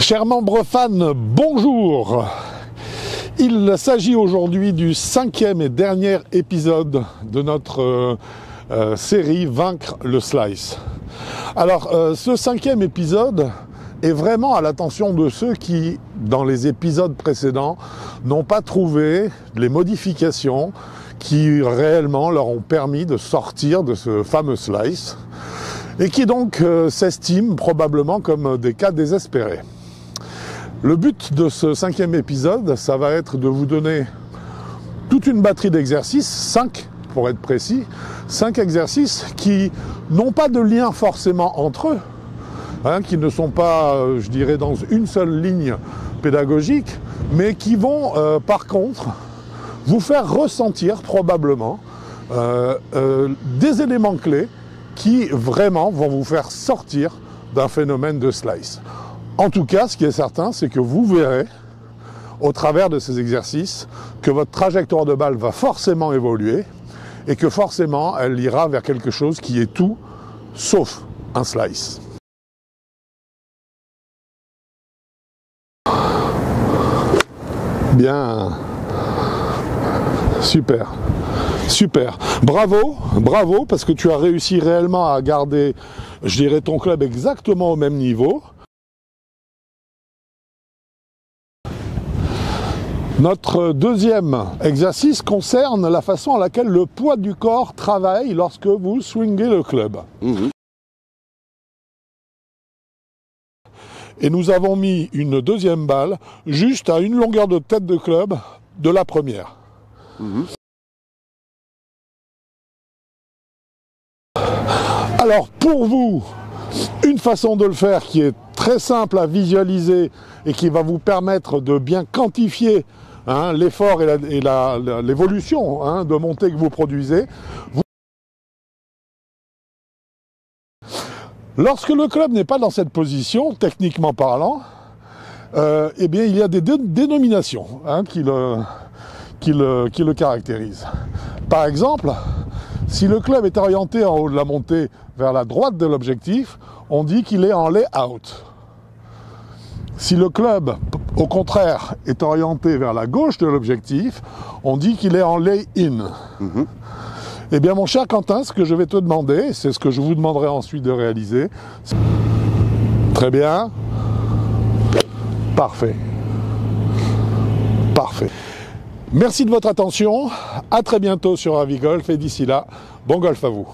Chers membres fans, bonjour. Il s'agit aujourd'hui du 5e et dernier épisode de notre série Vaincre le Slice. Alors, ce 5e épisode est vraiment à l'attention de ceux qui, dans les épisodes précédents, n'ont pas trouvé les modifications qui réellement leur ont permis de sortir de ce fameux slice et qui donc s'estiment probablement comme des cas désespérés. Le but de ce 5e épisode, ça va être de vous donner toute une batterie d'exercices, 5 pour être précis, 5 exercices qui n'ont pas de lien forcément entre eux, qui ne sont pas, je dirais, dans une seule ligne pédagogique, mais qui vont par contre vous faire ressentir probablement des éléments clés qui vraiment vont vous faire sortir d'un phénomène de slice. En tout cas, ce qui est certain, c'est que vous verrez, au travers de ces exercices, que votre trajectoire de balle va forcément évoluer et que forcément, elle ira vers quelque chose qui est tout sauf un slice. Bien. Super. Super. Bravo, bravo, parce que tu as réussi réellement à garder, je dirais, ton club exactement au même niveau. Notre deuxième exercice concerne la façon à laquelle le poids du corps travaille lorsque vous swingez le club. Et nous avons mis une deuxième balle juste à une longueur de tête de club de la première. Alors pour vous, une façon de le faire qui est très simple à visualiser et qui va vous permettre de bien quantifier l'effort et l'évolution de montée que vous produisez. Lorsque le club n'est pas dans cette position, techniquement parlant, eh bien, il y a des dénominations qui le caractérisent. Par exemple, si le club est orienté en haut de la montée vers la droite de l'objectif, on dit qu'il est en lay-out. Si le club, au contraire, est orienté vers la gauche de l'objectif, on dit qu'il est en lay-in. Eh bien, mon cher Quentin, ce que je vais te demander, c'est ce que je vous demanderai ensuite de réaliser. Très bien. Parfait. Parfait. Merci de votre attention. À très bientôt sur Ravi Golf et d'ici là, bon golf à vous.